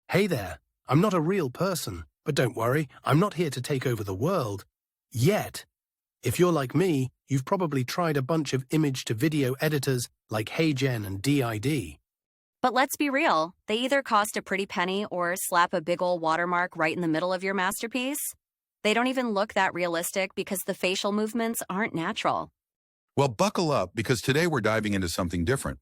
Hey there, I'm not a real person, but don't worry, I'm not here to take over the world. Yet. If you're like me, you've probably tried a bunch of image-to-video editors like HeyGen and DID. But let's be real, they either cost a pretty penny or slap a big ol' watermark right in the middle of your masterpiece. They don't even look that realistic because the facial movements aren't natural. Well, buckle up because today we're diving into something different.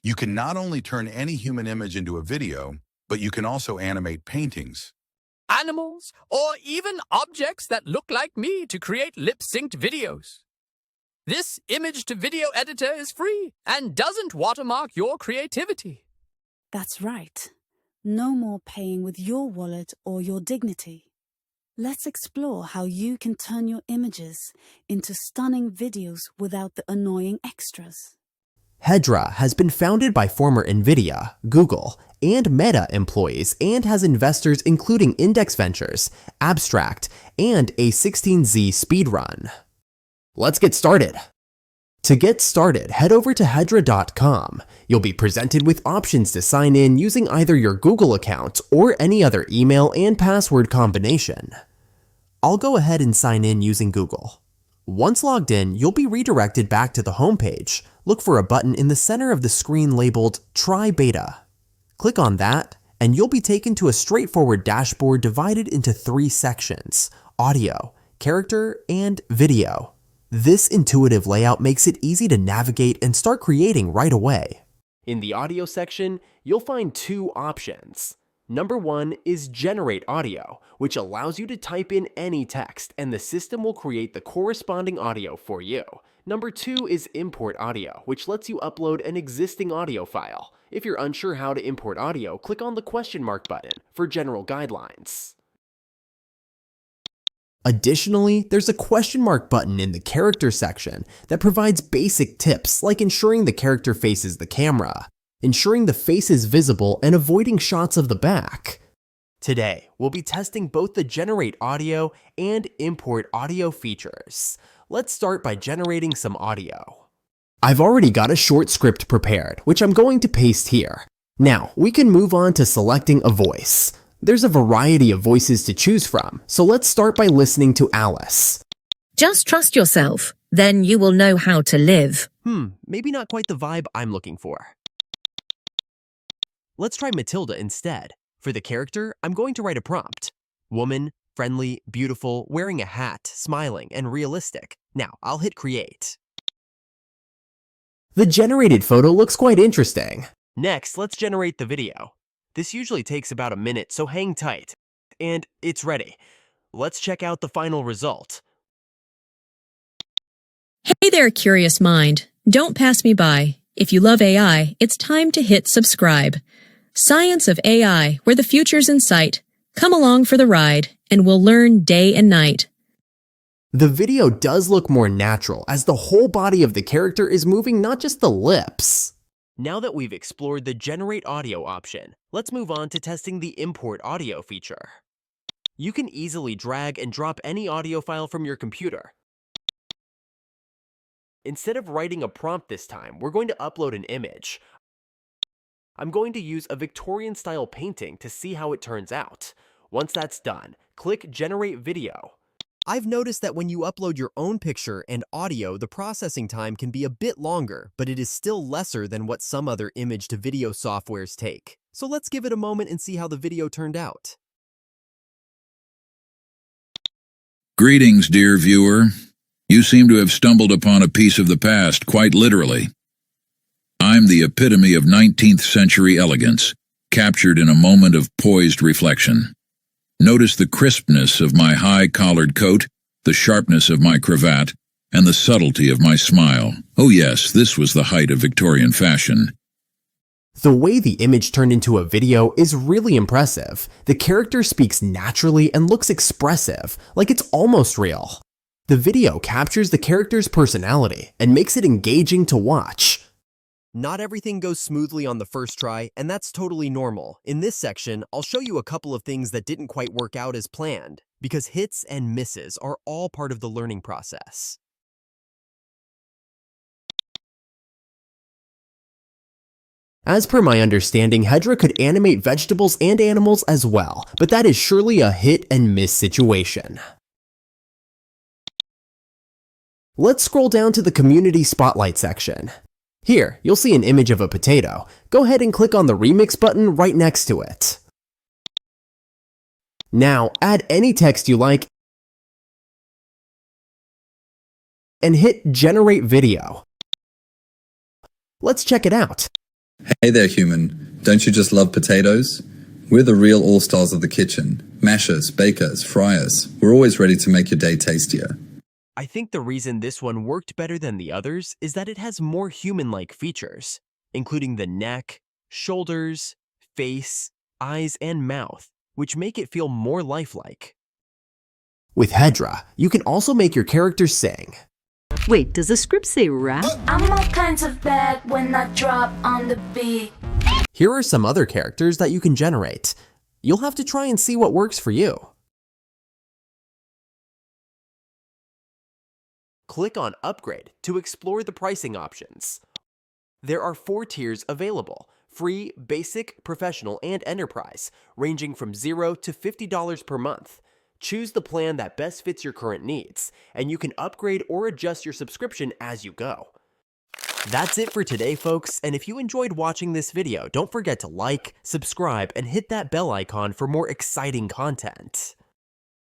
You can not only turn any human image into a video, but you can also animate paintings, animals, or even objects that look like me to create lip-synced videos. This image-to-video editor is free and doesn't watermark your creativity. That's right. No more paying with your wallet or your dignity. Let's explore how you can turn your images into stunning videos without the annoying extras. Hedra has been founded by former NVIDIA, Google, and Meta employees and has investors including Index Ventures, Abstract, and a 16Z speedrun. Let's get started. To get started, head over to hedra.com. You'll be presented with options to sign in using either your Google account or any other email and password combination. I'll go ahead and sign in using Google. Once logged in, you'll be redirected back to the homepage. Look for a button in the center of the screen labeled Try Beta. Click on that, and you'll be taken to a straightforward dashboard divided into 3 sections: audio, character, and video. This intuitive layout makes it easy to navigate and start creating right away. In the audio section, you'll find 2 options. Number 1 is Generate Audio, which allows you to type in any text and the system will create the corresponding audio for you. Number 2 is Import Audio, which lets you upload an existing audio file. If you're unsure how to import audio, click on the question mark button for general guidelines. Additionally, there's a question mark button in the character section that provides basic tips like ensuring the character faces the camera, ensuring the face is visible, and avoiding shots of the back. Today, we'll be testing both the Generate Audio and Import Audio features. Let's start by generating some audio. I've already got a short script prepared, which I'm going to paste here. Now, we can move on to selecting a voice. There's a variety of voices to choose from, so let's start by listening to Alice. Just trust yourself, then you will know how to live. Maybe not quite the vibe I'm looking for. Let's try Matilda instead. For the character, I'm going to write a prompt. Woman, friendly, beautiful, wearing a hat, smiling, and realistic. Now, I'll hit create. The generated photo looks quite interesting. Next, let's generate the video. This usually takes about a minute, so hang tight. And it's ready. Let's check out the final result. Hey there, curious mind. Don't pass me by. If you love AI, it's time to hit subscribe. Science of AI, where the future's in sight. Come along for the ride, and we'll learn day and night. The video does look more natural as the whole body of the character is moving, not just the lips. Now that we've explored the Generate Audio option, let's move on to testing the Import Audio feature. You can easily drag and drop any audio file from your computer. Instead of writing a prompt this time, we're going to upload an image. I'm going to use a Victorian-style painting to see how it turns out. Once that's done, click Generate Video. I've noticed that when you upload your own picture and audio, the processing time can be a bit longer, but it is still lesser than what some other image-to-video softwares take. So let's give it a moment and see how the video turned out. Greetings, dear viewer. You seem to have stumbled upon a piece of the past, quite literally. I'm the epitome of 19th century elegance, captured in a moment of poised reflection. Notice the crispness of my high-collared coat, the sharpness of my cravat, and the subtlety of my smile. Oh yes, this was the height of Victorian fashion. The way the image turned into a video is really impressive. The character speaks naturally and looks expressive, like it's almost real. The video captures the character's personality and makes it engaging to watch. Not everything goes smoothly on the first try, and that's totally normal. In this section, I'll show you a couple of things that didn't quite work out as planned, because hits and misses are all part of the learning process. As per my understanding, Hedra could animate vegetables and animals as well, but that is surely a hit and miss situation. Let's scroll down to the Community Spotlight section. Here, you'll see an image of a potato. Go ahead and click on the Remix button right next to it. Now, add any text you like and hit Generate Video. Let's check it out. Hey there, human. Don't you just love potatoes? We're the real all-stars of the kitchen. Mashers, bakers, fryers. We're always ready to make your day tastier. I think the reason this one worked better than the others is that it has more human-like features, including the neck, shoulders, face, eyes, and mouth, which make it feel more lifelike. With Hedra, you can also make your character sing. Wait, does the script say rap? I'm all kinds of bad when I drop on the beat. Here are some other characters that you can generate. You'll have to try and see what works for you. Click on Upgrade to explore the pricing options. There are 4 tiers available: free, basic, professional, and enterprise, ranging from $0 to $50 per month. Choose the plan that best fits your current needs, and you can upgrade or adjust your subscription as you go. That's it for today, folks, and if you enjoyed watching this video, don't forget to like, subscribe, and hit that bell icon for more exciting content.